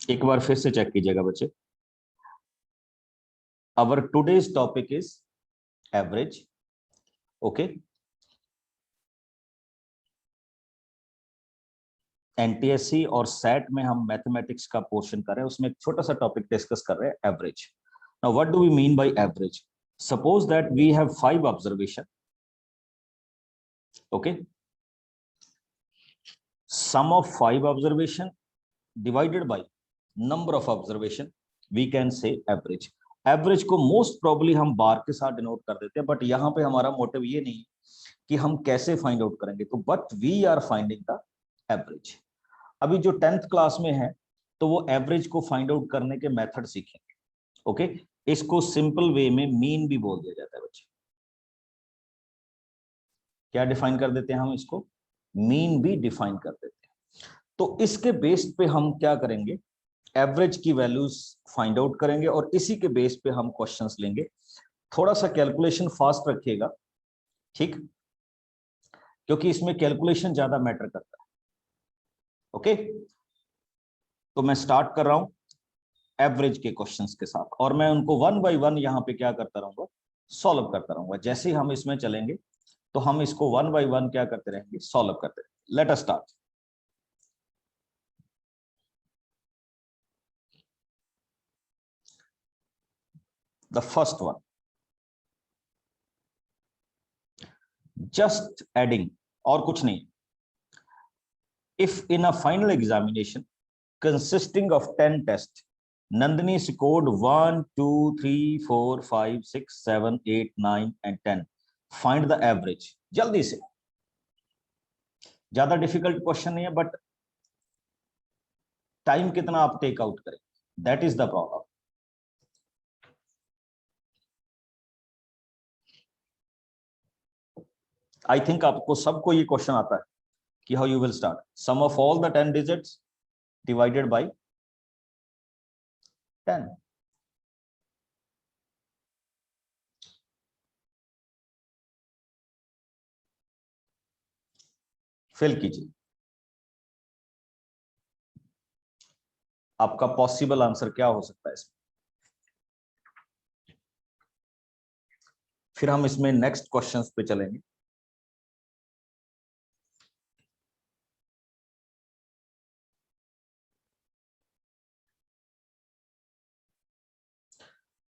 एक बार फिर से चेक कीजिएगा बच्चे। Our today's topic is average. Okay, NTSC और सेट में हम मैथमेटिक्स का पोर्शन कर रहे हैं, उसमें एक छोटा सा टॉपिक डिस्कस कर रहे हैं, average. Now what do we mean by average? Suppose that we have 5 observation. Okay, sum of 5 observation divided by number of observation, we can say average। Average को मोस्ट प्रोबेबली हम बार के साथ denote कर देते हैं, बट यहाँ पे हमारा मोटिव ये नहीं कि हम कैसे फाइंड आउट करेंगे, तो but we are finding the average. अभी जो 10th क्लास में है तो वो एवरेज को फाइंड आउट करने के मेथड सीखेंगे। ओके, इसको सिंपल वे में मीन भी बोल दिया जाता है बच्चे। क्या डिफाइन कर देते हैं हम इसको? मीन भी डिफाइन कर देते हैं। तो इसके बेस पे हम क्या करेंगे, एवरेज की वैल्यूज फाइंड आउट करेंगे और इसी के बेस पे हम क्वेश्चंस लेंगे। थोड़ा सा कैलकुलेशन फास्ट रखिएगा, ठीक, क्योंकि इसमें कैलकुलेशन ज्यादा मैटर करता है। ओके, तो मैं स्टार्ट कर रहा हूं एवरेज के क्वेश्चंस के साथ, और मैं उनको वन बाय वन यहाँ पे क्या करता रहूंगा, सॉल्व करता रहूंगा। जैसे ही हम इसमें चलेंगे तो हम इसको वन बाय वन क्या करते रहेंगे, सॉल्व करते रहेंगे। Late us start. The first one, just adding, और कुछ नहीं। If in a final examination consisting of 10 tests, Nandini scored 1, 2, 3, 4, 5, 6, 7, 8, 9 and 10. Find the average। जल्दी से, ज्यादा डिफिकल्ट क्वेश्चन नहीं है, बट टाइम कितना आप टेक आउट करें, that is the problem. I think आपको सबको ये क्वेश्चन आता है कि how you will start. Sum of all the 10 digits divided by 10। Fill कीजिए, आपका पॉसिबल आंसर क्या हो सकता है इसमें। फिर हम इसमें नेक्स्ट क्वेश्चंस पे चलेंगे।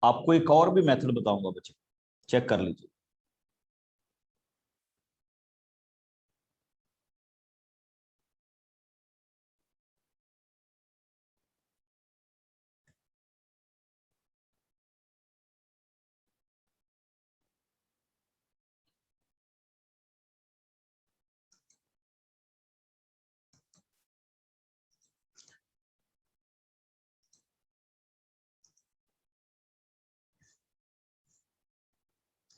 आपको एक और भी मेथड बताऊंगा बच्चे, चेक कर लीजिए।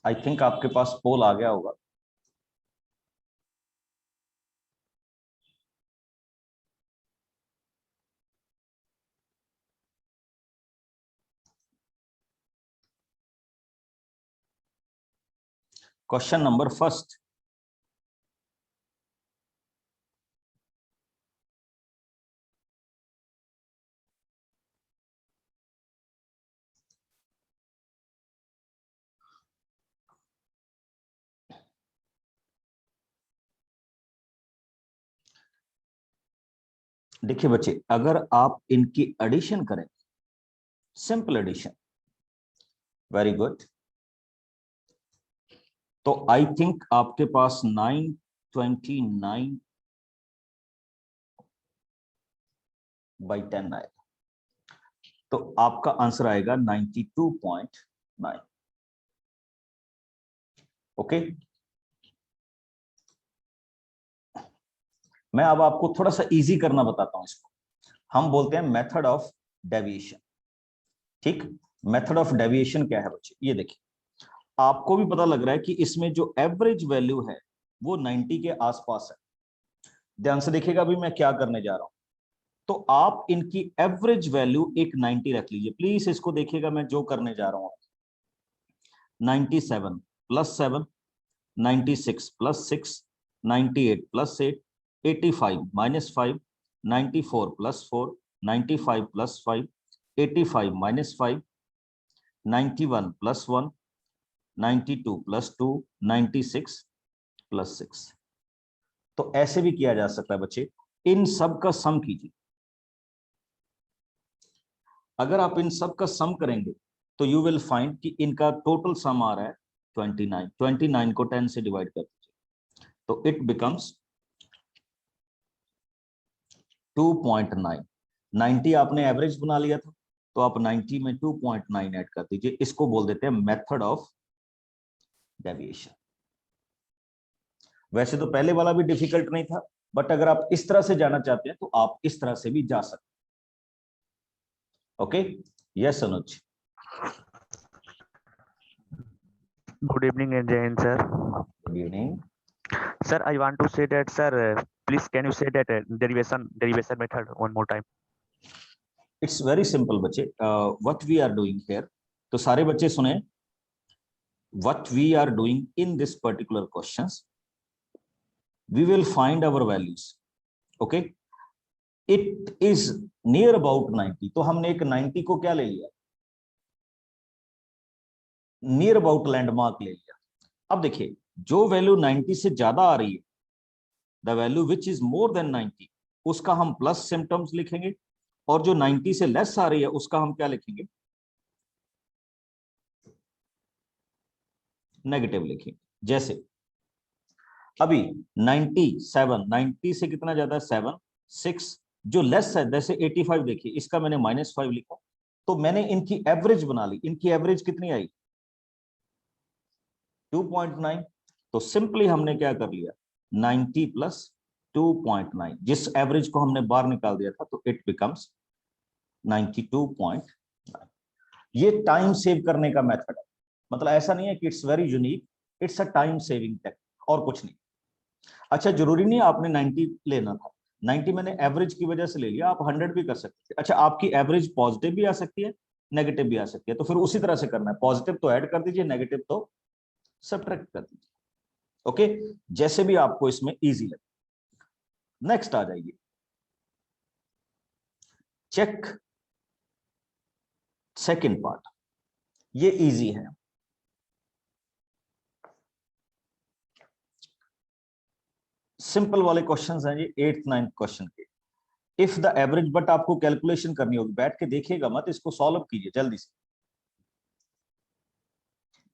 आई थिंक आपके पास पोल आ गया होगा। क्वेश्चन नंबर फर्स्ट, देखिए बच्चे, अगर आप इनकी एडिशन करें, सिंपल एडिशन, वेरी गुड, तो आई थिंक आपके पास 929 बाई 10 आएगा, तो आपका आंसर आएगा 92.9। ओके, मैं अब आपको थोड़ा सा इजी करना बताता हूं इसको। हम बोलते हैं मेथड ऑफ डेविएशन। ठीक, मेथड ऑफ डेविएशन क्या है बच्चे, ये देखिए, आपको भी पता लग रहा है कि इसमें जो एवरेज वैल्यू है वो 90 के आसपास है। ध्यान से देखिएगा, अभी मैं क्या करने जा रहा हूं। तो आप इनकी एवरेज वैल्यू एक 90 रख लीजिए प्लीज। इसको देखिएगा मैं जो करने जा रहा हूं, 97 plus 7, 96 plus 6, 98 plus 8, 85 minus 5, 94 plus 4, 95 plus 5, 85 minus 5, 91 plus 1, 92 plus 2, 96 plus 6। तो ऐसे भी किया जा सकता है बच्चे, इन सब का सम कीजिए। अगर आप इन सब का सम करेंगे तो यू विल फाइंड कि इनका टोटल सम आ रहा है 29। 29 को 10 से डिवाइड कर दीजिए तो इट बिकम्स 2.9। 90 आपने एवरेज बना लिया था, तो आप 90 में 2.9 ऐड कर दीजिए। इसको बोल देते हैं मेथड ऑफ डेविएशन। वैसे तो पहले वाला भी डिफिकल्ट नहीं था, बट अगर आप इस तरह से जाना चाहते हैं तो आप इस तरह से भी जा सकते हैं। Okay, yes Anuj. Good evening and Jai Hind, sir. Good evening. Sir, I want to say that, sir, please can you say that derivation method one more time? It's very simple बच्चे, what we are doing here. तो सारे बच्चे सुने, what we are doing in this particular questions, we will find our values. Okay, it is near about 90, तो हमने एक 90 को क्या ले लिया, नियर अबाउट लैंडमार्क ले लिया। अब देखिए, जो वैल्यू 90 से ज्यादा आ रही है, the value which is more than 90, उसका हम प्लस सिम्टम्स लिखेंगे, और जो 90 से लेस आ रही है उसका हम क्या लिखेंगे, नेगेटिव लिखेंगे। जैसे अभी 97, 90 से कितना ज्यादा है, 7, 6, जो लेस है जैसे 85, देखिए इसका मैंने -5 लिखा, तो मैंने इनकी एवरेज बना ली। इनकी एवरेज कितनी आई, 2.9। तो सिंपली हमने क्या कर लिया, 90 प्लस 2.9, जिस एवरेज को हमने बाहर निकाल दिया था, तो इट बिकम्स 92.9। ये टाइम सेव करने का मेथड है, मतलब ऐसा नहीं है कि it's very unique, it's a time saving technique और कुछ नहीं। अच्छा, जरूरी नहीं आपने 90 लेना था, 90 मैंने एवरेज की वजह से ले लिया, आप 100 भी कर सकते हैं। अच्छा, आपकी एवरेज पॉजिटिव भी आ सकती है, नेगेटिव भी आ सकती है, तो फिर उसी तरह से करना है, पॉजिटिव तो ऐड कर दीजिए, नेगेटिव तो सब्ट्रैक्ट कर दीजिए। ओके, जैसे भी आपको इसमें इजी लगे। नेक्स्ट आ जाइए, चेक सेकंड पार्ट, ये इजी है। सिंपल वाले क्वेश्चंस हैं ये 8th 9th क्वेश्चन के। इफ द एवरेज, बट आपको कैलकुलेशन करनी होगी, बैठ के देखिएगा मत, इसको सॉल्व कीजिए जल्दी से,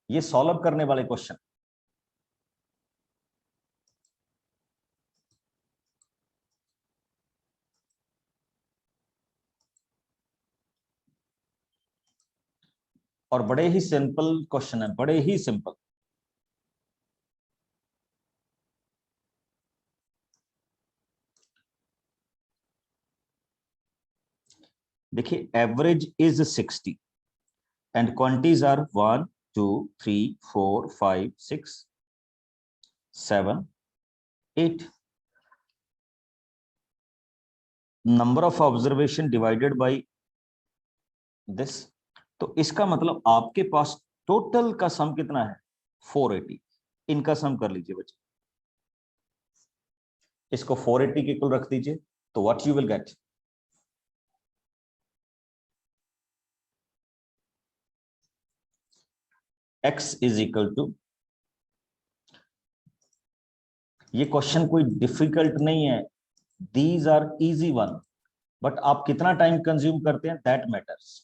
ये सॉल्व करने वाले क्वेश्चन। और बड़े ही सिंपल क्वेश्चन है, बड़े ही सिंपल। देखिए, average is 60 and quantities are 1 2 3 4 5 6 7 8। Number of observation divided by this, तो इसका मतलब आपके पास टोटल का सम कितना है, 480। इनका सम कर लीजिए बच्चे, इसको 480 के इक्वल रख दीजिए, तो what you will get, x is equal to, ये क्वेश्चन कोई डिफिकल्ट नहीं है, these are easy one, but आप कितना टाइम कंज्यूम करते हैं दैट मैटर्स।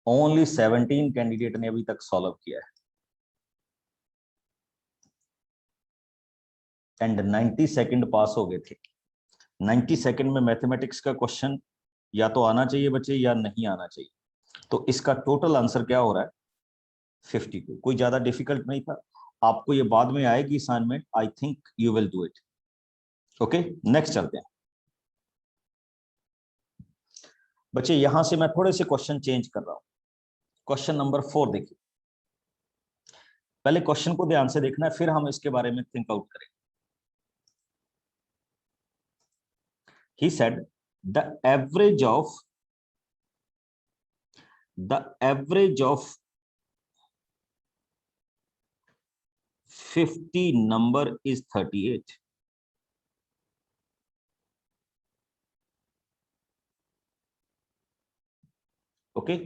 ओनली 17 कैंडिडेट ने अभी तक सॉल्व किया है, एंड 90 सेकंड पास हो गए थे। 90 सेकंड में मैथमेटिक्स का क्वेश्चन या तो आना चाहिए बच्चे या नहीं आना चाहिए, तो इसका टोटल आंसर क्या हो रहा है, 52। कोई ज्यादा डिफिकल्ट नहीं था, आपको ये बाद में आएगी assignment, I think you will do it. Okay, next चलते हैं बच्चे। यहां से मैं थोड़े से क्वेश्चन चेंज कर रहा हूं। क्वेश्चन नंबर 4 देखिए, पहले क्वेश्चन को ध्यान से देखना है, फिर हम इसके बारे में थिंक आउट करेंगे। He said the average of 50 number is 38. Okay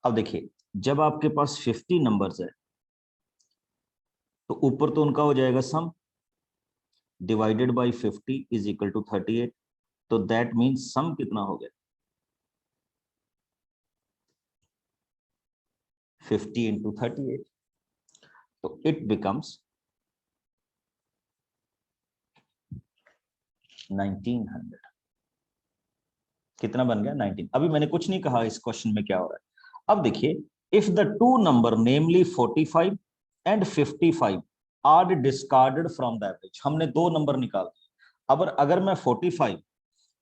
अब देखिए, जब आपके पास 50 नंबर्स है तो ऊपर तो उनका हो जाएगा sum, divided by 50 is equal to 38। तो दैट मीन्स सम कितना हो गया, 50 इंटू 38, तो इट बिकम्स 1900। कितना बन गया, 19। अभी मैंने कुछ नहीं कहा इस क्वेश्चन में क्या हो रहा है। अब देखिए, if the two number namely 45 and 55 are discarded from the average, हमने दो नंबर निकाल दिए। अब अगर मैं 45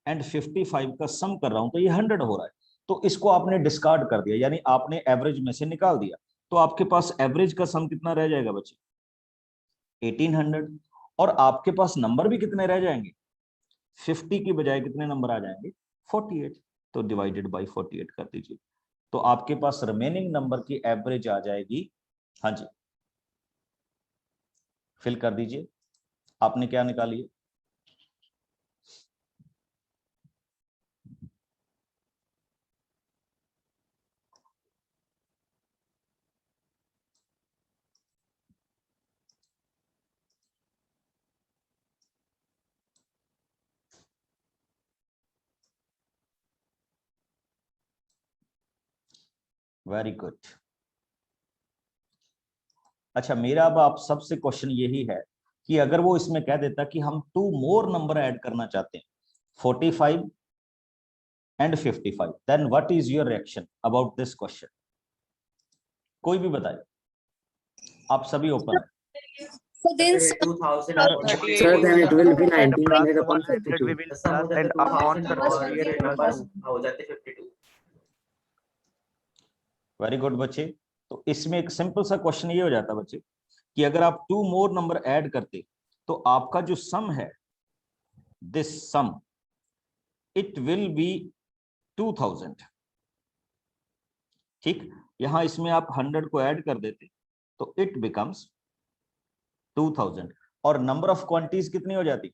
एंड 55 का सम कर रहा हूं तो ये 100 हो रहा है, तो इसको आपने डिस्कार्ड कर दिया, यानी आपने एवरेज में से निकाल दिया। तो आपके पास एवरेज का सम कितना रह जाएगा बच्चे, 1800। और आपके पास नंबर भी कितने रह जाएंगे, 50 की बजाय कितने नंबर आ जाएंगे, 48। तो डिवाइडेड बाय 48 कर दीजिए, तो आपके पास रिमेनिंग नंबर की एवरेज आ जाएगी। हाँ जी, फिल कर दीजिए, आपने क्या निकाली है, वेरी गुड। अच्छा, मेरा अब आप सबसे क्वेश्चन यही है कि अगर वो इसमें कह देता कि हम टू मोर नंबर ऐड करना चाहते हैं, 45 and 55, then what is your reaction about this question, कोई भी बताए, आप सभी ओपन है। So then Sir, Sir, then it will be and plus 1900 upon 100 we 52. will plus and upon sir 48 plus 2. Very good बच्चे, तो इसमें एक सिंपल सा क्वेश्चन ये हो जाता बच्चे कि अगर आप टू मोर नंबर ऐड करते तो आपका जो सम है, this sum, it will be 2000। ठीक, यहां इसमें आप 100 को ऐड कर देते तो इट बिकम्स 2000, और नंबर ऑफ क्वांटिटीज कितनी हो जाती,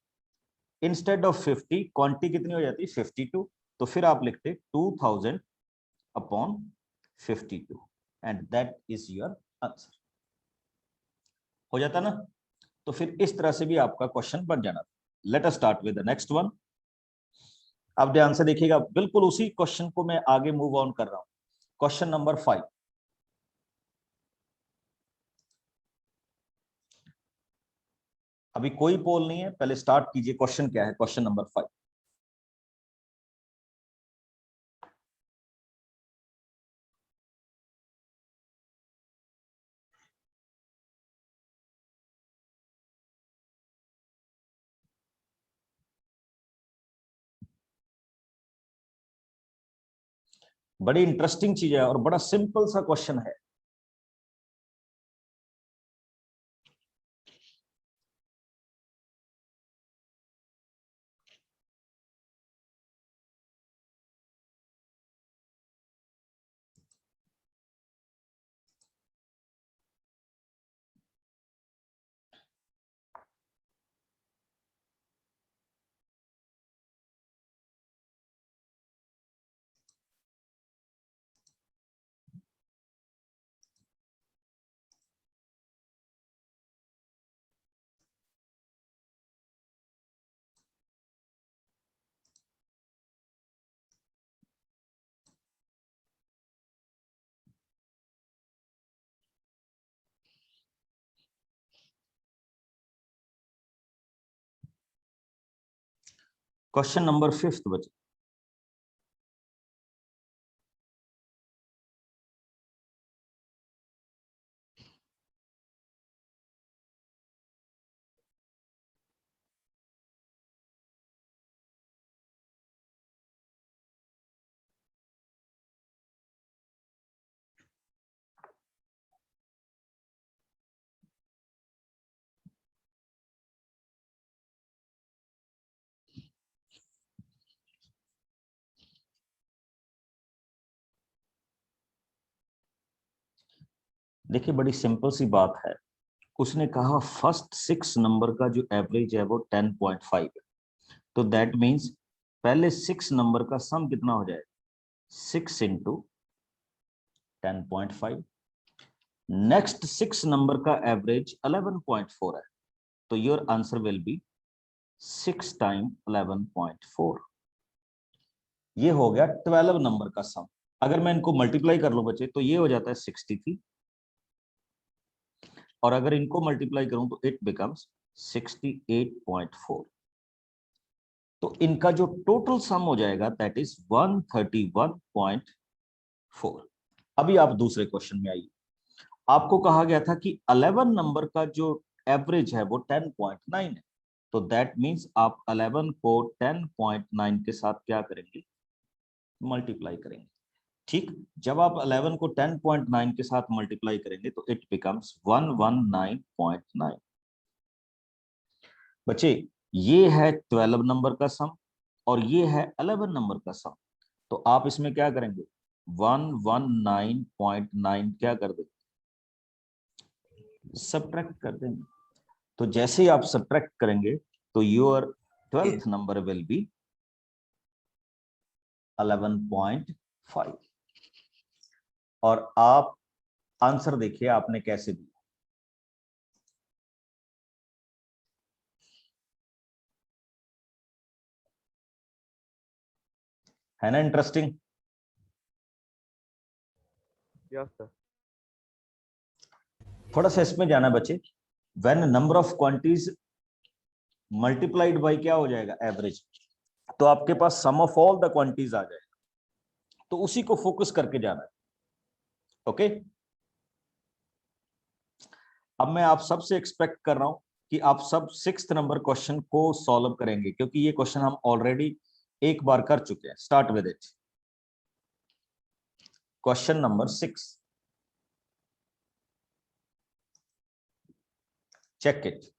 इंस्टेड ऑफ 50 क्वांटिटी कितनी हो जाती, 52। तो फिर आप लिखते 2000 upon 52 and that is your answer. हो जाता ना, तो फिर इस तरह से भी आपका क्वेश्चन बन जाना। Late us start with the next one. अब ध्यान से देखिएगा, बिल्कुल उसी क्वेश्चन को मैं आगे मूव ऑन कर रहा हूं। क्वेश्चन नंबर 5, अभी कोई पोल नहीं है, पहले स्टार्ट कीजिए, क्वेश्चन क्या है, क्वेश्चन नंबर 5। बड़ी इंटरेस्टिंग चीज है और बड़ा सिंपल सा क्वेश्चन है। क्वेश्चन नंबर 5 बच्चे, देखिए बड़ी सिंपल सी बात है, उसने कहा फर्स्ट 6 नंबर का जो एवरेज है वो 10.5 है, तो दैट मीन्स पहले 6 नंबर का सम कितना हो जाएगा, 6 इंटू 10.5। नेक्स्ट 6 नंबर का एवरेज 11.4 है, तो your answer will be 6 time 11.4। ये हो गया 12 नंबर का सम। अगर मैं इनको मल्टीप्लाई कर लूं बच्चे तो ये हो जाता है 63, और अगर इनको मल्टीप्लाई करूं तो इट बिकम्स 68.4। तो इनका जो टोटल सम हो जाएगा दैट इज 131.4। अभी आप दूसरे क्वेश्चन में आइए। आपको कहा गया था कि 11 नंबर का जो एवरेज है वो 10.9 है, तो दैट मींस आप 11 को 10.9 के साथ क्या करेंगे, मल्टीप्लाई करेंगे। ठीक, जब आप 11 को 10.9 के साथ मल्टीप्लाई करेंगे तो इट बिकम्स 119.9। बच्चे ये है 12 नंबर का सम और ये है 11 नंबर का सम, तो आप इसमें क्या करेंगे, 119.9 क्या कर देंगे, सब्ट्रैक्ट कर देंगे। तो जैसे ही आप सब्ट्रैक्ट करेंगे तो your 12th number will be 11.5। और आप आंसर देखिए आपने कैसे दिया, है ना इंटरेस्टिंग। Yes, sir. थोड़ा सा इसमें जाना बच्चे, when number of quantities multiplied by क्या हो जाएगा, एवरेज, तो आपके पास सम ऑफ ऑल द क्वांटिटीज आ जाएगा, तो उसी को फोकस करके जाना है। ओके, अब मैं आप सबसे एक्सपेक्ट कर रहा हूं कि आप सब 6th नंबर क्वेश्चन को सॉल्व करेंगे, क्योंकि ये क्वेश्चन हम ऑलरेडी एक बार कर चुके हैं। Start with it, question number 6, check it।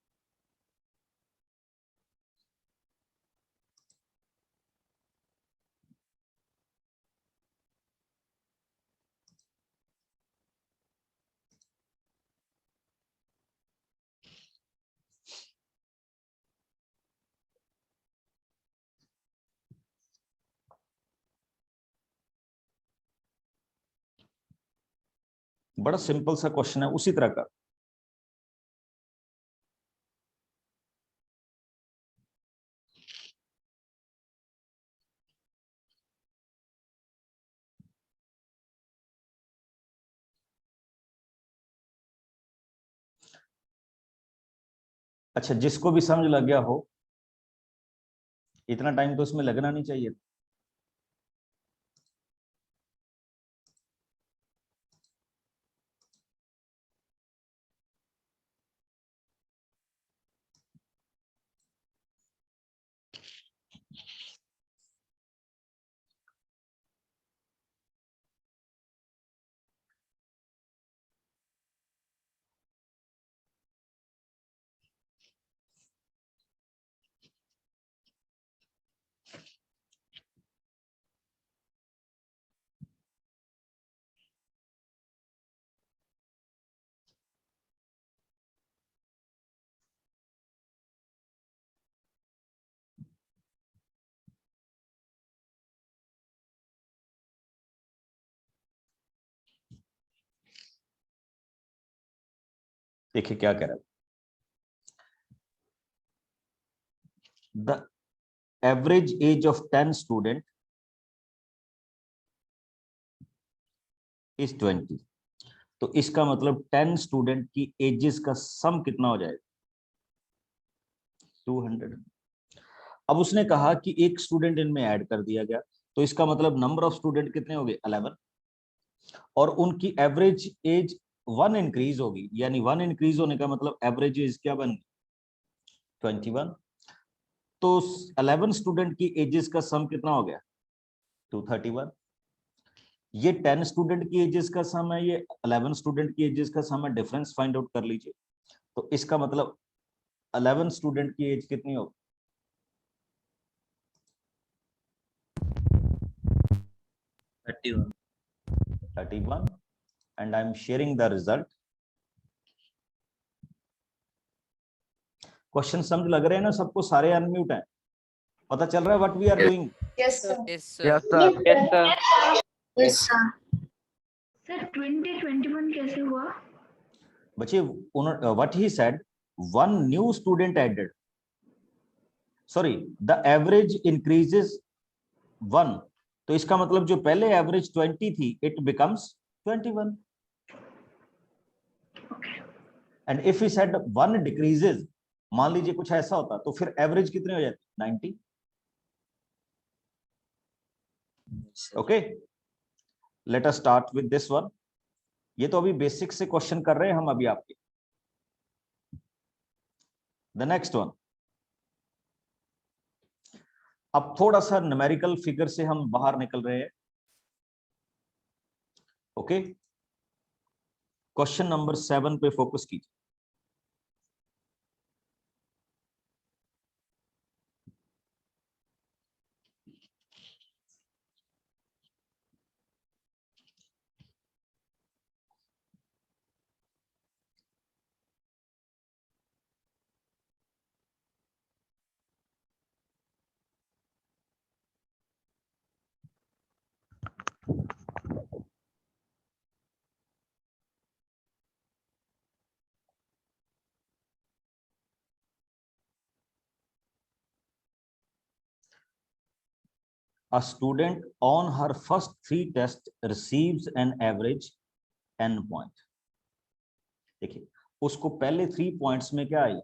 बड़ा सिंपल सा क्वेश्चन है उसी तरह का। अच्छा, जिसको भी समझ लग गया हो, इतना टाइम तो इसमें लगना नहीं चाहिए। देखिए क्या कह रहा है, the average age of 10 student is 20। तो इसका मतलब 10 स्टूडेंट की एजेस का सम कितना हो जाएगा, 200। अब उसने कहा कि एक स्टूडेंट इनमें ऐड कर दिया गया, तो इसका मतलब नंबर ऑफ स्टूडेंट कितने हो गए, 11, और उनकी एवरेज एज 1 इंक्रीज होगी, यानी 1 इंक्रीज होने का मतलब एवरेज एज क्या बन गई, 21। तो 11 स्टूडेंट की एजेस का सम कितना हो गया, 231। ये 10 स्टूडेंट की एजेस का सम है, ये 11 स्टूडेंट की एजेस का सम है, डिफरेंस फाइंड आउट कर लीजिए। तो इसका मतलब 11 स्टूडेंट की एज कितनी होगी, 31 31, and I am sharing the result question समझ लग रहे हैं ना सबको? सारे अनम्यूट हैं, पता चल रहा है what we are doing? Yes, sir. Yes, sir. Yes, sir. Yes, sir. Sir 2021 कैसे हुआ? बच्चे what he said, one new student added, sorry the average increases 1, तो इसका मतलब जो पहले एवरेज 20 थी it becomes 21, and if he said 1 decreases, मान लीजिए कुछ ऐसा होता तो फिर एवरेज कितनी हो जाती? 90। Okay, late us start with this one. ये तो अभी बेसिक से क्वेश्चन कर रहे हैं हम अभी आपके। द नेक्स्ट वन, अब थोड़ा सा न्यूमेरिकल फिगर से हम बाहर निकल रहे हैं। ओके, क्वेश्चन नंबर 7 पे फोकस कीजिए। A student on her first 3 tests receives an average n point. देखिए, उसको पहले 3 पॉइंट्स में क्या आई?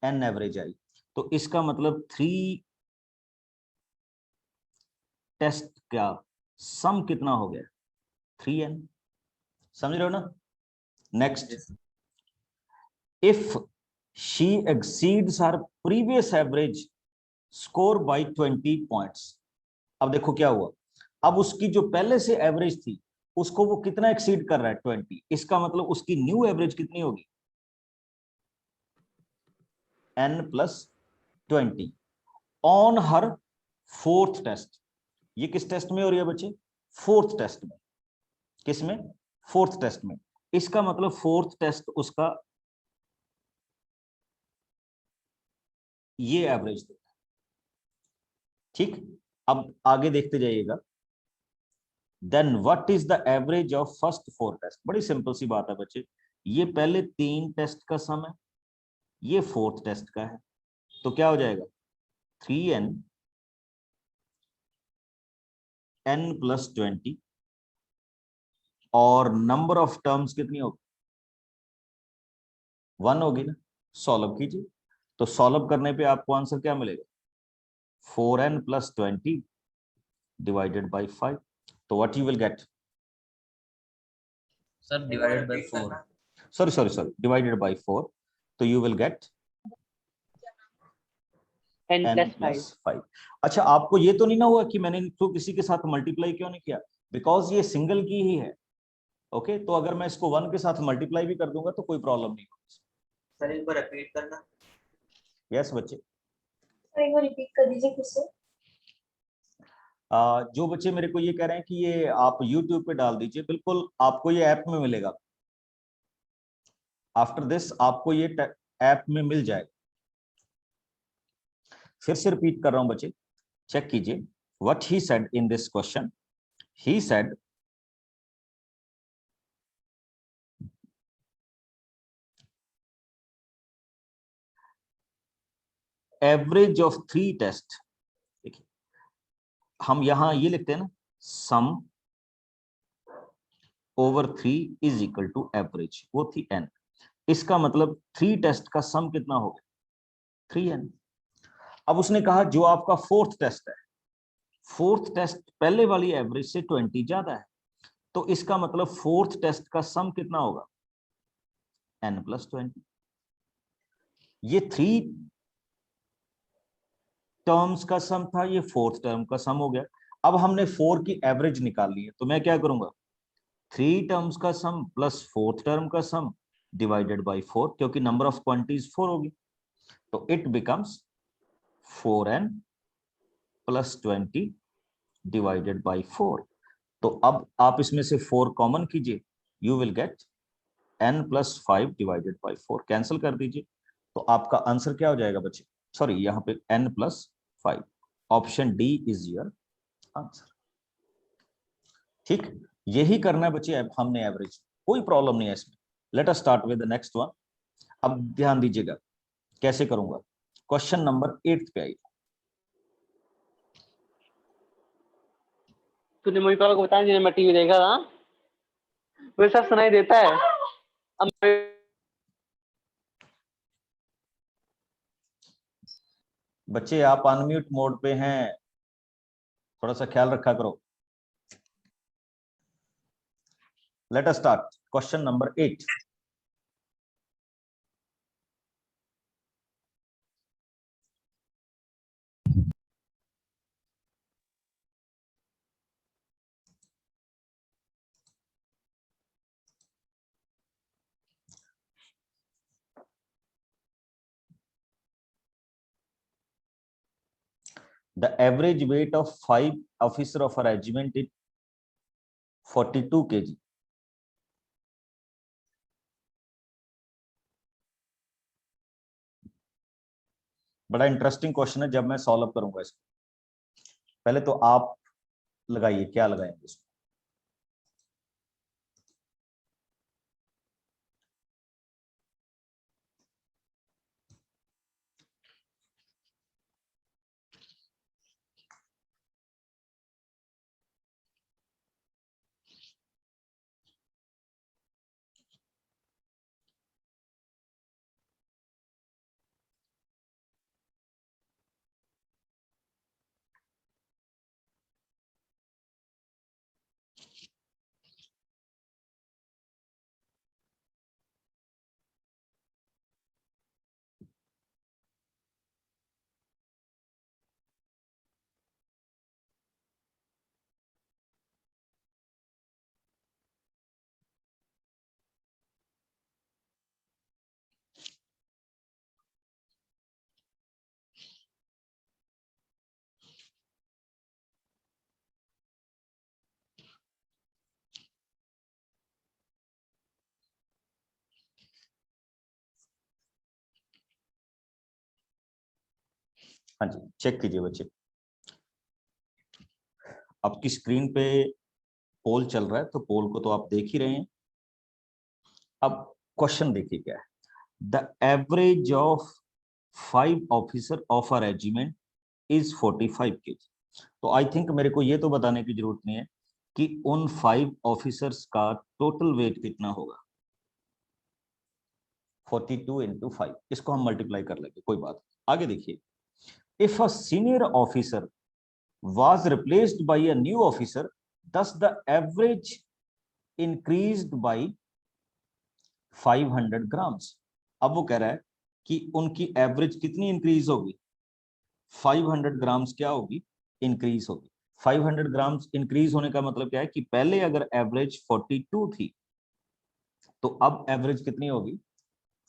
n एवरेज आई। तो इसका मतलब 3 टेस्ट का सम कितना हो गया? 3n। समझ रहे हो ना? Next, if she exceeds her previous average score bye 20 points. अब देखो क्या हुआ, अब उसकी जो पहले से एवरेज थी उसको वो कितना एक्सीड कर रहा है? 20। इसका मतलब उसकी न्यू एवरेज कितनी होगी? n+20 on her 4th test. ये किस टेस्ट में हो रही है बच्चे? 4th टेस्ट में। किस में? 4th टेस्ट में। इसका मतलब 4th टेस्ट उसका ये एवरेज देता है। ठीक, अब आगे देखते जाइएगा। Then what is the average of first 4 test? बड़ी सिंपल सी बात है बच्चे, ये पहले 3 टेस्ट का सम है, ये 4th टेस्ट का है, तो क्या हो जाएगा? 3n n+20 और नंबर ऑफ टर्म्स कितनी होगी? 1 होगी ना। सॉल्व कीजिए, तो सॉल्व करने पे आपको आंसर क्या मिलेगा? 4n+20 divided by 5. तो what you will get? Sir, divided by 4. Sorry, divided by 4. तो you will get n+5. अच्छा, आपको ये तो नहीं ना हुआ कि मैंने तो किसी के साथ मल्टीप्लाई क्यों नहीं किया? बिकॉज ये सिंगल की ही है। ओके, तो अगर मैं इसको 1 के साथ मल्टीप्लाई भी कर दूंगा तो कोई प्रॉब्लम नहीं होगी। सर, एक बार रिपीट करना। यस बच्चे, एक बार रिपीट कर दीजिए फिर से। जो बच्चे मेरे को ये कह रहे हैं कि ये आप YouTube पे डाल दीजिए, बिल्कुल आपको ये ऐप में मिलेगा। आफ्टर दिस आपको ये ऐप में मिल जाएगा। फिर से रिपीट कर रहा हूं बच्चे, चेक कीजिए। What he said in this question, he said average of 3 test. देखिए, हम यहां ये लिखते हैं ना, sum over 3 is equal to average, वो थी n। इसका मतलब 3 टेस्ट का सम कितना हो गया? 3n। अब उसने कहा जो आपका 4th टेस्ट है, 4th टेस्ट पहले वाली एवरेज से 20 ज्यादा है, तो इसका मतलब 4th टेस्ट का सम कितना होगा? n+20। ये 3 टर्म्स का सम था, ये 4th टर्म का सम हो गया। अब हमने 4 की एवरेज निकाल ली है, तो मैं क्या करूंगा? 3 टर्म्स का सम प्लस 4th टर्म का सम डिवाइडेड बाय 4, क्योंकि नंबर ऑफ क्वांटिटीज 4 होगी, तो it becomes 4n+20 divided by 4। तो अब आप इसमें से 4 कॉमन कीजिए, you will gate n+5 divided by 4। Cancel कर दीजिए, तो आपका आंसर क्या हो जाएगा बच्चे? सॉरी, यहाँ पे n+5, option D is your answer. ठीक, यही करना है बच्चे, अब हमने एवरेज, कोई प्रॉब्लम नहीं है इसमें। Late us start with the next one. अब ध्यान दीजिएगा कैसे करूंगा। क्वेश्चन नंबर 8 पे आइए। तूने मम्मी पापा को बताया जिन्हें मैं टीवी देखा था, वो सब सुनाई देता है। अब बच्चे आप अनम्यूट मोड पे हैं, थोड़ा सा ख्याल रखा करो। Late us start question number 8। The average weight of 5 officer of a regiment is 42 kg. बड़ा इंटरेस्टिंग क्वेश्चन है। जब मैं सॉल्व करूंगा इसको, पहले तो आप लगाइए, क्या लगाएंगे इसको? हाँ जी, चेक कीजिए बच्चे। आपकी स्क्रीन पे पोल चल रहा है, तो पोल को तो आप देख ही रहे हैं। अब क्वेश्चन देखिए क्या है। The average of 5 officer of a regiment is 45 kg। तो आई थिंक मेरे को ये तो बताने की जरूरत नहीं है कि उन 5 ऑफिसर्स का टोटल वेट कितना होगा। 42 into 5, इसको हम मल्टीप्लाई कर लेंगे, कोई बात। आगे देखिए, if a senior officer was replaced by a new officer, thus the average increased by 500 grams। अब वो कह रहा है कि उनकी एवरेज कितनी इंक्रीज होगी? 500 ग्राम्स क्या होगी? इंक्रीज होगी। 500 ग्राम्स इंक्रीज होने का मतलब क्या है कि पहले अगर एवरेज 42 थी, तो अब एवरेज कितनी होगी?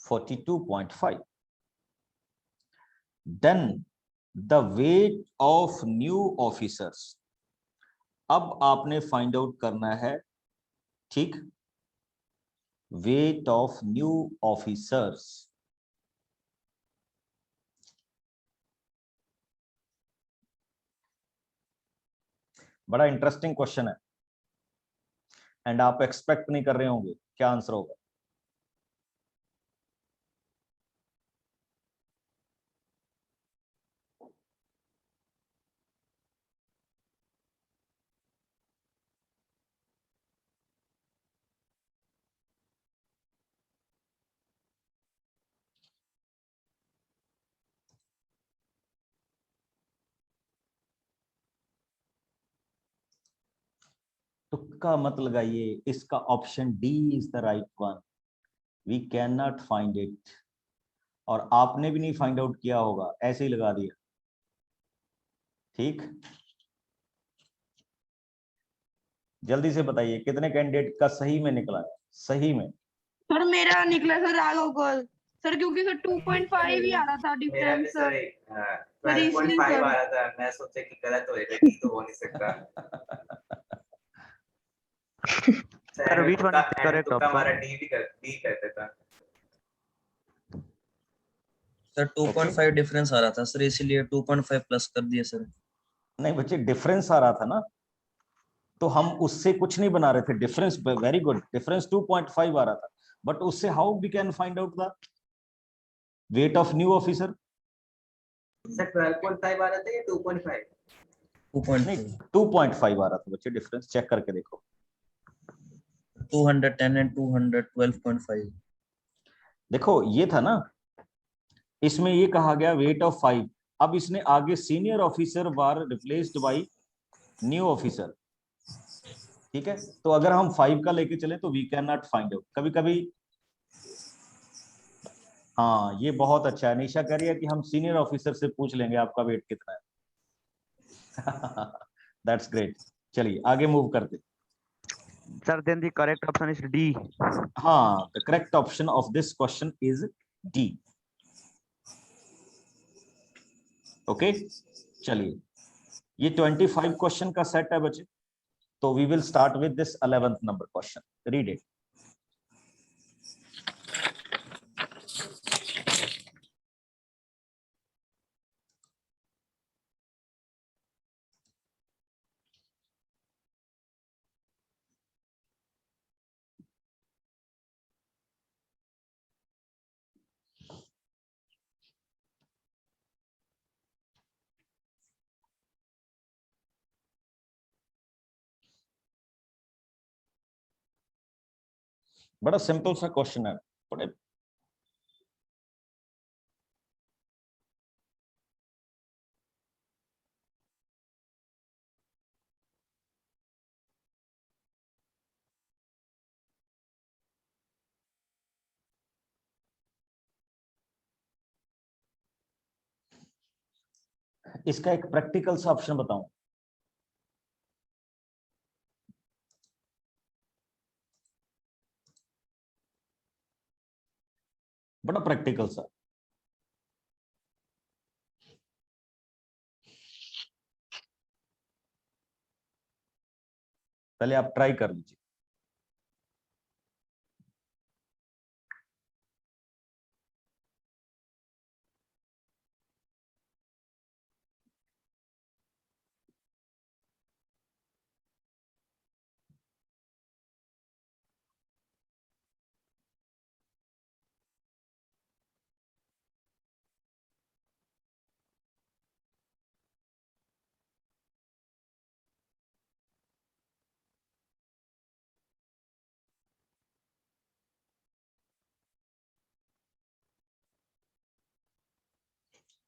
42.5। Then the weight of new officers. अब आपने फाइंड आउट करना है, ठीक, वेट ऑफ न्यू ऑफिसर्स। बड़ा इंटरेस्टिंग क्वेश्चन है, एंड आप एक्सपेक्ट नहीं कर रहे होंगे क्या आंसर होगा। तुक्का मत लगाइए, इसका option D is the right one. We can not find it. और आपने भी नहीं फाइंड आउट किया होगा, ऐसे ही लगा दिया। ठीक, जल्दी से बताइए कितने कैंडिडेट का सही में निकला है? सही में सर मेरा निकला सर राघव गोल सर, क्योंकि सर 2.5 ही आ रहा था मेरा भी डिफरेंस सर सर, इसलिए 12.5 आ सर। रहा था। मैं सोचा कि गलत होएगा, डी तो हो नहीं सकता। Sir, which one is the correct तुक्का option? हमारा डी कर देता। सर 2.5 डिफरेंस आ रहा था सर, इसीलिए 2.5 प्लस कर दिया सर। नहीं बच्चे, डिफरेंस आ रहा था ना, तो हम उससे कुछ नहीं बना रहे थे। डिफरेंस वेरी गुड, डिफरेंस 2.5 आ रहा था, बट उससे how we can find out the weight of new officer? Sir 12.5 आ रहा था या 2.5? नहीं 2.5 2.5 आ रहा था बच्चे, डिफरेंस चेक करके देखो। 210 एंड 212.5। देखो ये था ना, इसमें ये कहा गया वेट ऑफ 5, अब इसने आगे senior officer war replaced by new officer, ठीक है। तो अगर हम 5 का लेके चले तो we can not find out. कभी कभी हाँ, ये बहुत अच्छा है। निशा कह रही है कि हम सीनियर ऑफिसर से पूछ लेंगे आपका वेट कितना है। That's great. चलिए आगे मूव करते। Sir, then the correct option is D. हाँ, the correct option of this question is D. Okay, चलिए ये 25 क्वेश्चन का सेट है बच्चे, तो we will start with this 11th number question. Read it. बड़ा सिंपल सा क्वेश्चन है, बड़े इसका एक प्रैक्टिकल सा ऑप्शन बताऊं। बड़ा प्रैक्टिकल सा। पहले आप ट्राई कर लीजिए।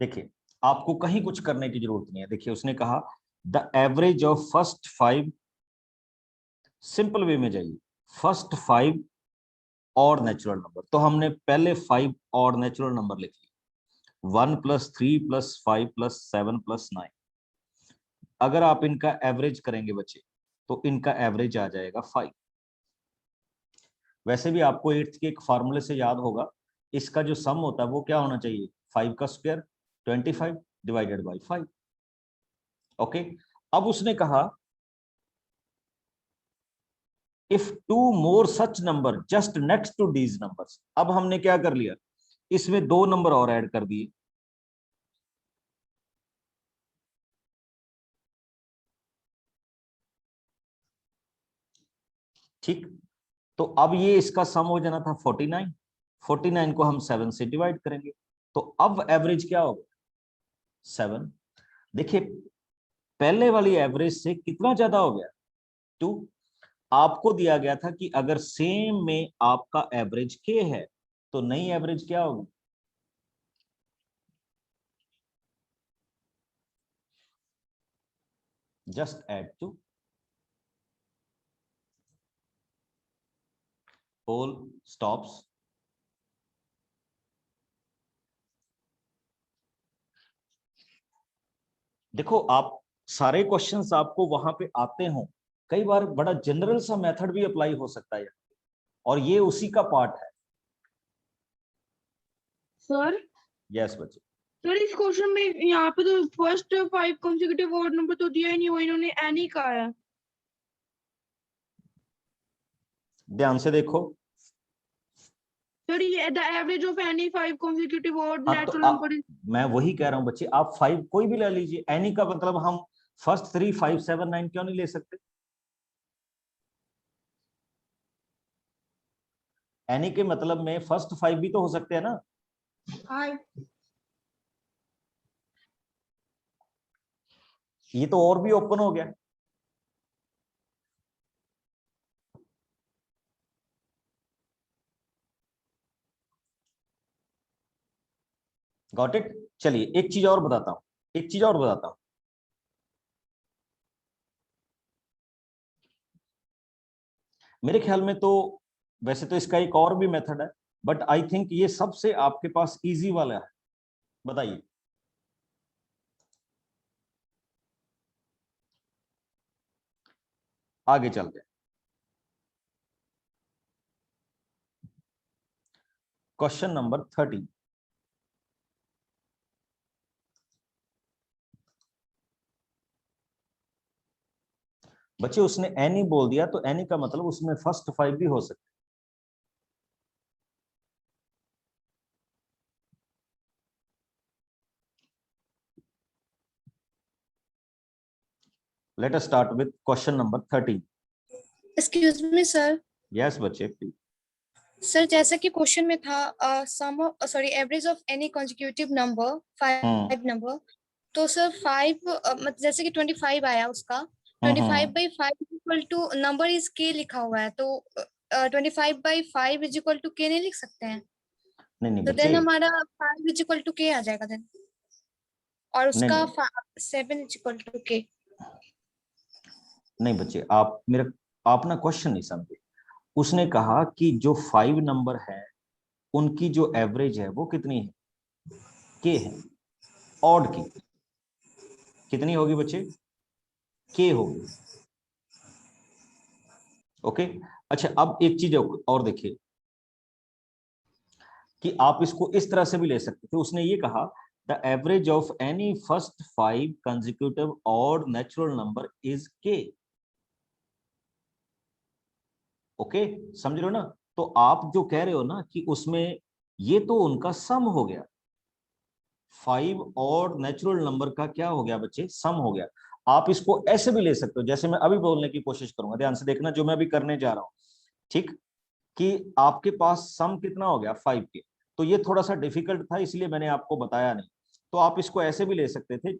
देखिए, आपको कहीं कुछ करने की जरूरत नहीं है। देखिए उसने कहा the average of first 5, simple way में जाइए, फर्स्ट 5 और नेचुरल नंबर। तो हमने पहले 5 और नेचुरल नंबर लिख लिए, 1 + 3 + 5 + 7 + 9। अगर आप इनका एवरेज करेंगे बच्चे, तो इनका एवरेज आ जाएगा 5। वैसे भी आपको 8th के एक फार्मूले से याद होगा, इसका जो सम होता है वो क्या होना चाहिए, 5 का स्क्वायर 25 डिवाइडेड बाई 5। ओके, अब उसने कहा if 2 more such number just next to these numbers। अब हमने क्या कर लिया, इसमें 2 नंबर और ऐड कर दिए। ठीक, तो अब ये इसका सम हो जाना था 49। 49 को हम 7 से डिवाइड करेंगे, तो अब एवरेज क्या होगा, 7। देखिए पहले वाली एवरेज से कितना ज्यादा हो गया, 2। आपको दिया गया था कि अगर सेम में आपका एवरेज के है तो नई एवरेज क्या होगी, just add to whole stops. देखो आप सारे क्वेश्चंस आपको वहां पे आते हो, कई बार बड़ा जनरल सा मेथड भी अप्लाई हो सकता है, और ये उसी का पार्ट है। सर यस बच्चे, सर इस क्वेश्चन में यहाँ पे तो फर्स्ट 5 कंसेक्यूटिव ऑड नंबर तो दिया ही नहीं, वो इन्होंने एनी कहा है। ध्यान से देखो, सर ये the average of any 5 consecutive odd हाँ, तो natural number is मैं वही कह रहा हूँ बच्चे, आप 5 कोई भी ले लीजिए, एनी का मतलब हम फर्स्ट 3 5 7 9 क्यों नहीं ले सकते? एनी के मतलब में फर्स्ट 5 भी तो हो सकते हैं ना। ये तो और भी ओपन हो गया। Got it. चलिए एक चीज और बताता हूं, एक चीज और बताता हूं। मेरे ख्याल में तो वैसे तो इसका एक और भी मेथड है, बट आई थिंक ये सबसे आपके पास इजी वाला है। बताइए। आगे चलते हैं। Question number 13। बच्चे उसने एनी बोल दिया, तो एनी का मतलब उसमें फर्स्ट 5 भी हो सकते। Let us start with question number 13। Excuse me sir. Yes बच्चे प्लीज। सर जैसा कि क्वेश्चन में था sum sorry average of any consecutive number 5 number, तो सर 5 मतलब जैसे कि 25 आया उसका 25/5 इक्वल टू नंबर इज के लिखा हुआ है, तो 25/5 इज इक्वल टू के नहीं लिख सकते हैं? नहीं नहीं तो बच्चे, देन हमारा 5 इज इक्वल टू के आ जाएगा देन, और नहीं उसका नहीं 7 इज इक्वल टू के। नहीं बच्चे, आप ना क्वेश्चन नहीं समझे। उसने कहा कि जो 5 नंबर है उनकी जो एवरेज है वो कितनी है? के है। ऑड की कितनी होगी बच्चे? के होगी। ओके। अच्छा अब एक चीज और देखिए कि आप इसको इस तरह से भी ले सकते थे। उसने ये कहा the average of any first 5 consecutive odd natural number is के। ओके, समझ रहे हो ना? तो आप जो कह रहे हो ना कि उसमें ये तो उनका सम हो गया, 5 और नेचुरल नंबर का क्या हो गया बच्चे? सम हो गया। आप इसको ऐसे भी ले सकते हो, जैसे मैं अभी बोलने की कोशिश करूंगा, ध्यान से देखना जो मैं अभी करने जा रहा हूं। ठीक, कि आपके पास सम कितना हो गया? 5 के। तो ये थोड़ा सा डिफिकल्ट था इसलिए मैंने आपको बताया नहीं। तो आप इसको ऐसे भी ले सकते थे,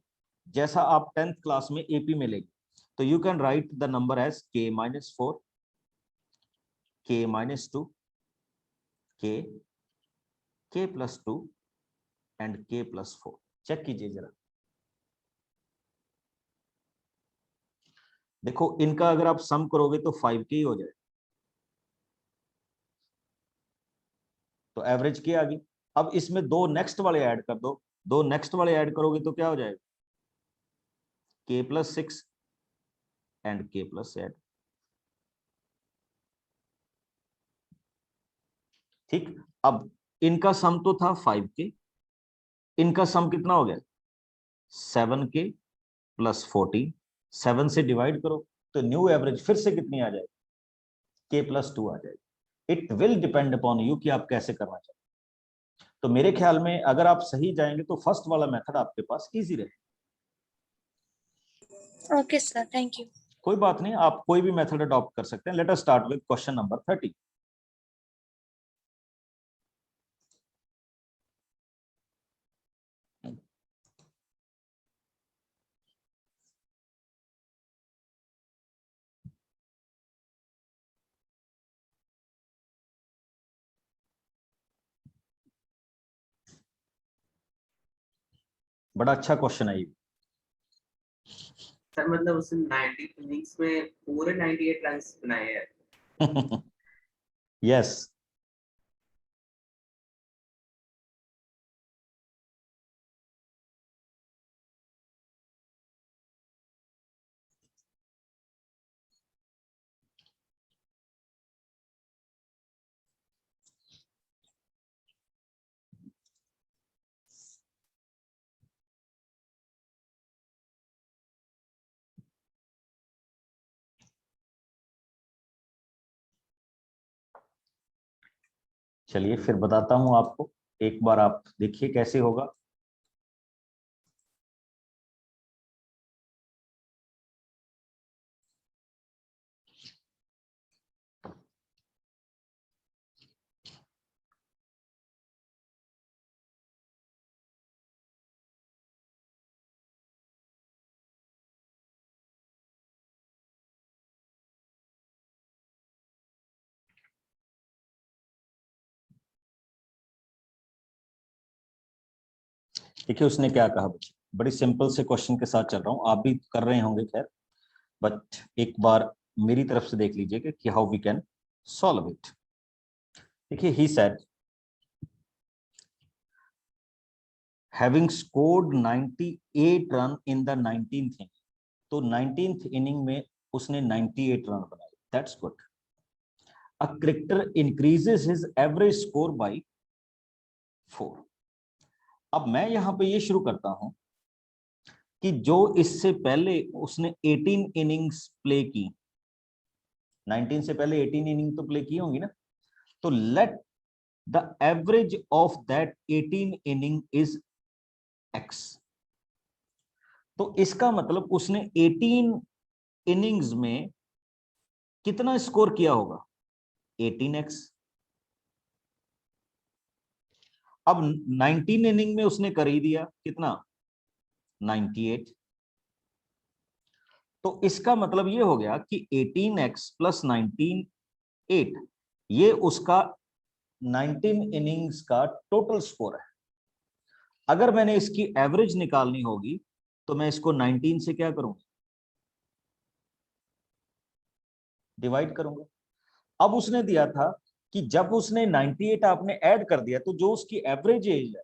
जैसा आप 10th क्लास में एपी में लेंगे। तो you can write the number as k-4, k-2, k, k+2 and k+4। Check कीजिए जरा। देखो इनका अगर आप सम करोगे तो 5 के ही हो जाए, तो एवरेज की आ गई। अब इसमें दो नेक्स्ट वाले ऐड कर दो, दो नेक्स्ट वाले ऐड करोगे तो क्या हो जाएगा? k+6 and k+8। ठीक, अब इनका सम तो था 5 के, इनका सम कितना हो गया? 7k+14। 7 से डिवाइड करो तो न्यू एवरेज फिर से कितनी आ जाएगी? k+2 आ जाएगी। It will depend upon you कि आप कैसे करना चाहते हैं। तो मेरे ख्याल में अगर आप सही जाएंगे तो फर्स्ट वाला मेथड आपके पास इजी रहेगा। Okay sir, thank you. कोई बात नहीं, आप कोई भी मेथड अडॉप्ट कर सकते हैं। Late us start with question number 30। बड़ा अच्छा क्वेश्चन है ये। सर मतलब उसने 90 इनिंग्स में पूरे 98 रन बनाए हैं। यस। चलिए फिर बताता हूं आपको, एक बार आप देखिए कैसे होगा। देखिए उसने क्या कहा बच्चे, बड़ी सिंपल से क्वेश्चन के साथ चल रहा हूं, आप भी कर रहे होंगे खैर, बट एक बार मेरी तरफ से देख लीजिए कि how we can solve it. देखिए he said having scored 98 run in the 19th inning, तो 19th इनिंग में उसने 98 रन बनाए, that's good. A cricketer increases his average score by 4। अब मैं यहां पे ये शुरू करता हूं कि जो इससे पहले उसने 18 इनिंग्स प्ले की, 19 से पहले 18 इनिंग तो प्ले की होंगी ना, तो let the average of that 18 inning is x। तो इसका मतलब उसने 18 इनिंग्स में कितना स्कोर किया होगा, 18x। अब 19 इनिंग में उसने कर ही दिया कितना, 98। तो इसका मतलब ये हो गया कि 18x प्लस 19 8, ये उसका 19 इनिंग्स का टोटल स्कोर है। अगर मैंने इसकी एवरेज निकालनी होगी तो मैं इसको 19 से क्या करूंगा, डिवाइड करूंगा। अब उसने दिया था कि जब उसने 98 आपने ऐड कर दिया तो जो उसकी एवरेज एज है,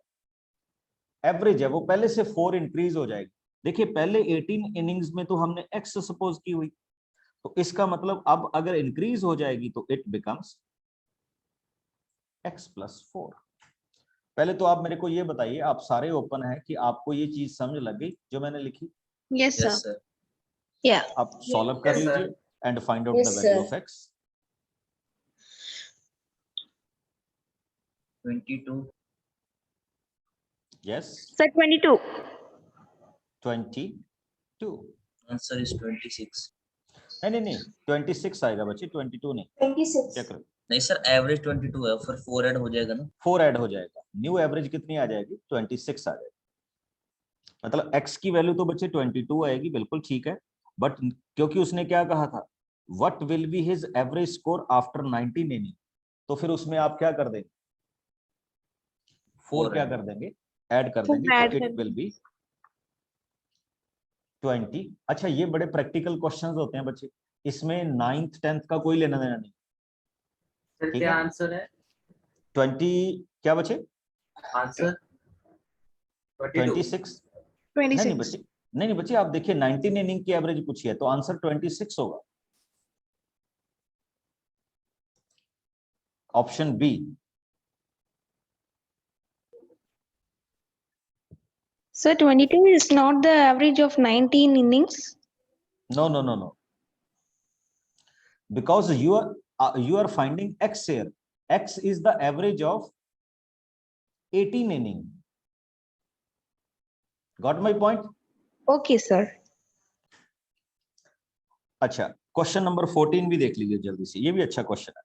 एवरेज है वो पहले से 4 इंक्रीज हो जाएगी। देखिए पहले 18 इनिंग्स में तो हमने x सपोज की हुई, तो इसका मतलब अब अगर इंक्रीज हो जाएगी तो इट बिकम्स x प्लस 4। पहले तो आप मेरे को ये बताइए, आप सारे ओपन है कि आपको ये चीज समझ लग गई जो मैंने लिखी? Yes yes sir. सर। या आप सॉल्व कर Yes, sir. लीजिए and find out the Yes, value sir. Of x। 22। Yes sir 22। 22। Answer is 26। नहीं 26 आएगा बच्चे, 22 नहीं। 26. क्या करो, नहीं सर, एवरेज 22 है, फिर 4 ऐड हो जाएगा ना। 4 ऐड हो जाएगा, न्यू एवरेज कितनी आ जाएगी, 26 आ जाएगी। मतलब x की वैल्यू तो बच्चे 22 आएगी, बिल्कुल ठीक है। बट क्योंकि उसने क्या कहा था, what will be his average score after 19 inning, तो फिर उसमें आप क्या कर देंगे, 4 क्या कर देंगे, ऐड कर देंगे, तो इट विल बी 20। अच्छा ये बड़े प्रैक्टिकल क्वेश्चंस होते हैं बच्चे, इसमें 9th 10th का कोई लेना देना नहीं, सर ठीक क्या है। आंसर है? 20 क्या बचे, आंसर 22। 26। नहीं बच्चे, नहीं बच्चे, आप देखिए 19 इनिंग की एवरेज पूछी है तो आंसर 26 होगा, option B. Sir, 22 is not the average of 19 innings. No, because you are finding x here, x is the average of 18 inning, got my point? Okay, sir. अच्छा क्वेश्चन नंबर 14 भी देख लीजिए जल्दी से, ये भी अच्छा क्वेश्चन है।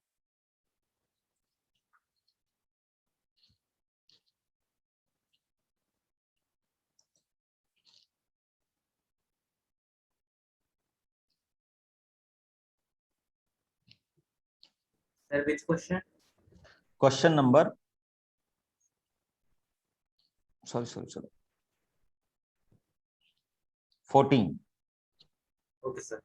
Sir which question? Question number sorry 14। Okay sir.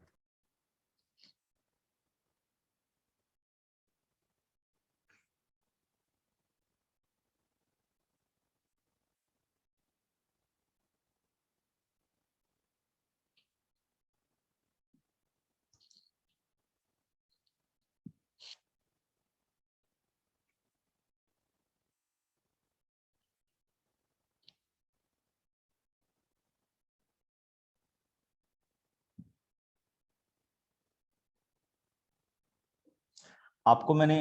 आपको मैंने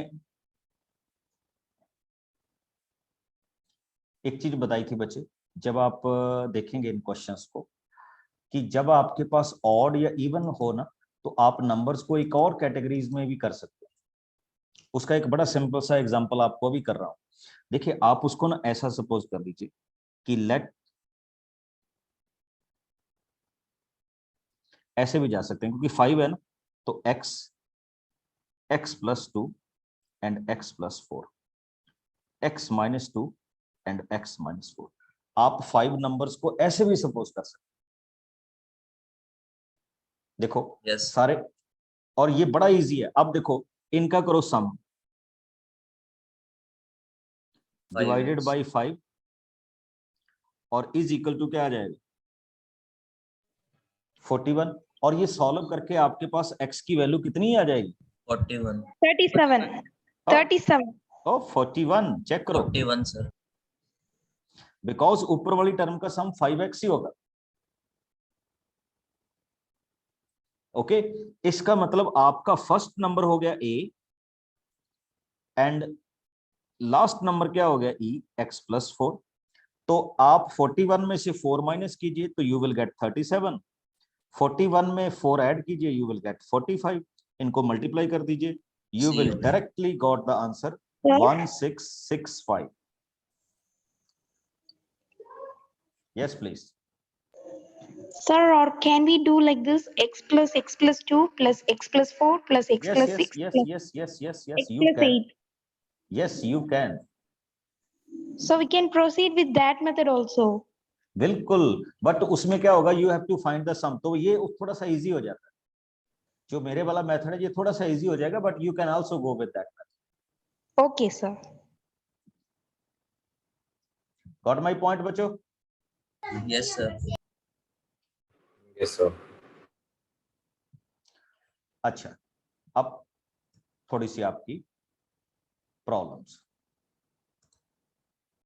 एक चीज बताई थी बच्चे, जब आप देखेंगे इन क्वेश्चंस को कि जब आपके पास ऑड या इवन हो ना, तो आप नंबर्स को एक और कैटेगरीज में भी कर सकते हैं। उसका एक बड़ा सिंपल सा एग्जांपल आपको भी कर रहा हूं। देखिए आप उसको ना ऐसा सपोज कर लीजिए कि लेट, ऐसे भी जा सकते हैं क्योंकि 5 है ना, तो x plus 2 and x plus 4, x minus 2 and x minus 4। आप 5 नंबर्स को ऐसे भी सपोज कर सकते हैं। देखो यस सारे, और ये बड़ा इजी है। अब देखो इनका करो सम, डिवाइडेड बाय 5 और इज इक्वल टू क्या आ जाएगा 41। और ये सॉल्व करके आपके पास x की वैल्यू कितनी आ जाएगी 41 37 ओ 41। चेक करो 41 सर। बिकॉज ऊपर वाली टर्म का सम 5x ही होगा। ओके इसका मतलब आपका फर्स्ट नंबर हो गया a एंड लास्ट नंबर क्या हो गया e, x प्लस 4। तो आप 41 में से 4 माइनस कीजिए तो यू विल गेट 37। 41 में 4 ऐड कीजिए यू विल गेट 45। इनको मल्टीप्लाई कर दीजिए, you will directly got the answer 1665। Yes please Sir, or can we do like this? X plus 2 plus x plus 4 plus x yes plus yes 6 yes plus yes yes yes yes x you plus can, 8. yes you can, So we can proceed with that method also. बिल्कुल। But उसमें क्या होगा, you have to find the sum. तो ये थोड़ा सा easy हो जाता है, जो मेरे वाला मेथड है ये थोड़ा सा इजी हो जाएगा, but you can also go with that method. Okay, sir. Got my point बच्चों? Yes sir. Yes sir. अच्छा अब थोड़ी सी आपकी प्रॉब्लम्स।